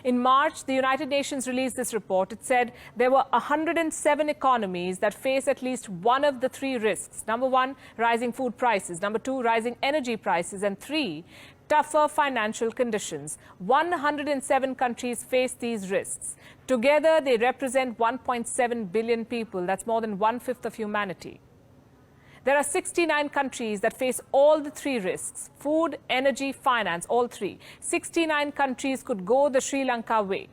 In March, the United Nations released this report. It said there were 107 economies that face at least one of the three risks. Number one, rising food prices. Number two, rising energy prices. And three, tougher financial conditions. 107 countries face these risks. Together, they represent 1.7 billion people. That's more than one-fifth of humanity. There are 69 countries that face all the three risks: food, energy, finance, all three. 69 countries could go the Sri Lanka way.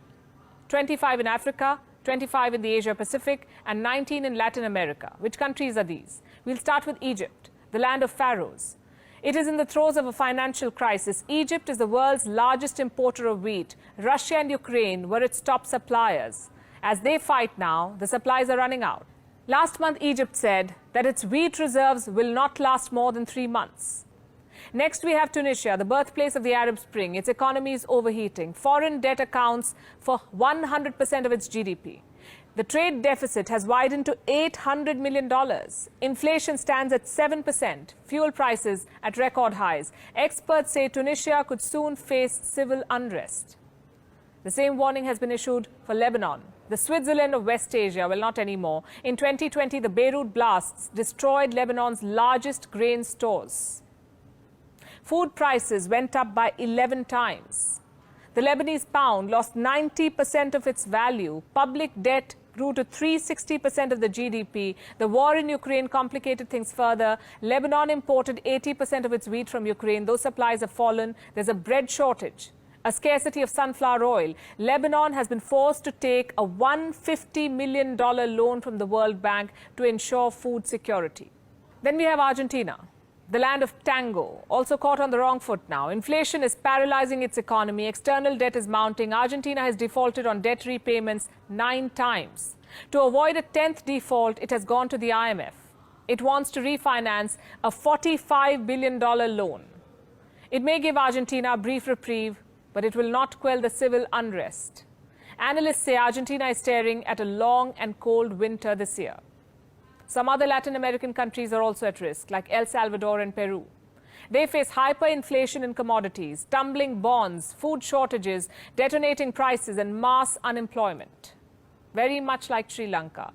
25 in Africa, 25 in the Asia-Pacific, and 19 in Latin America. Which countries are these? We'll start with Egypt, the land of pharaohs. It is in the throes of a financial crisis. Egypt is the world's largest importer of wheat. Russia and Ukraine were its top suppliers. As they fight now, the supplies are running out. Last month, Egypt said that its wheat reserves will not last more than 3 months. Next, we have Tunisia, the birthplace of the Arab Spring. Its economy is overheating. Foreign debt accounts for 100% of its GDP. The trade deficit has widened to $800 million. Inflation stands at 7%. Fuel prices at record highs. Experts say Tunisia could soon face civil unrest. The same warning has been issued for Lebanon, the Switzerland of West Asia. Well, not anymore. In 2020, the Beirut blasts destroyed Lebanon's largest grain stores. Food prices went up by 11 times. The Lebanese pound lost 90% of its value. Public debt grew to 360% of the GDP. The war in Ukraine complicated things further. Lebanon imported 80% of its wheat from Ukraine. Those supplies have fallen. There's a bread shortage, a scarcity of sunflower oil. Lebanon has been forced to take a $150 million loan from the World Bank to ensure food security. Then we have Argentina, the land of tango, also caught on the wrong foot now. Inflation is paralyzing its economy. External debt is mounting. Argentina has defaulted on debt repayments 9 times. To avoid a 10th default, it has gone to the IMF. It wants to refinance a $45 billion loan. It may give Argentina a brief reprieve, but it will not quell the civil unrest. Analysts say Argentina is staring at a long and cold winter this year. Some other Latin American countries are also at risk, like El Salvador and Peru. They face hyperinflation in commodities, tumbling bonds, food shortages, detonating prices, and mass unemployment. Very much like Sri Lanka.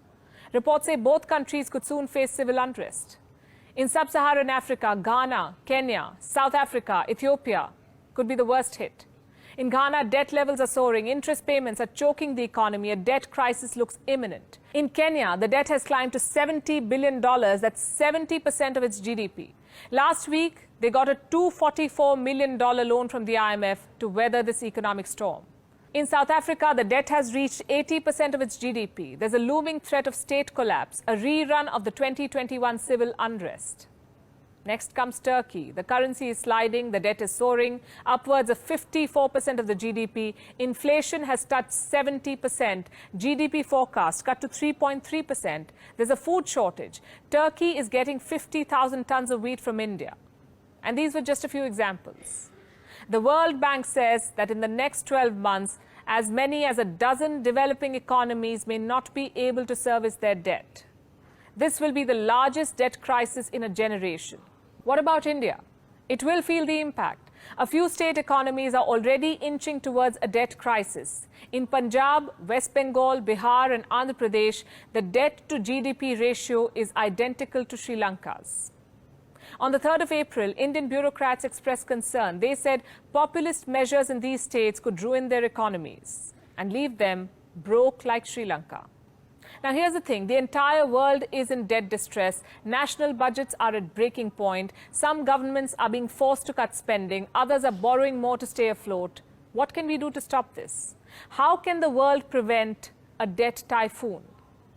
Reports say both countries could soon face civil unrest. In sub-Saharan Africa, Ghana, Kenya, South Africa, Ethiopia could be the worst hit. In Ghana, debt levels are soaring. Interest payments are choking the economy. A debt crisis looks imminent. In Kenya, the debt has climbed to $70 billion. That's 70% of its GDP. Last week, they got a $244 million loan from the IMF to weather this economic storm. In South Africa, the debt has reached 80% of its GDP. There's a looming threat of state collapse, a rerun of the 2021 civil unrest. Next comes Turkey. The currency is sliding, the debt is soaring, upwards of 54% of the GDP. Inflation has touched 70%. GDP forecast cut to 3.3%. There's a food shortage. Turkey is getting 50,000 tons of wheat from India. And these were just a few examples. The World Bank says that in the next 12 months, as many as a dozen developing economies may not be able to service their debt. This will be the largest debt crisis in a generation. What about India? It will feel the impact. A few state economies are already inching towards a debt crisis. In Punjab, West Bengal, Bihar and Andhra Pradesh, the debt to GDP ratio is identical to Sri Lanka's. On the 3rd of April, Indian bureaucrats expressed concern. They said populist measures in these states could ruin their economies and leave them broke like Sri Lanka. Now, here's the thing. The entire world is in debt distress. National budgets are at breaking point. Some governments are being forced to cut spending. Others are borrowing more to stay afloat. What can we do to stop this? How can the world prevent a debt typhoon?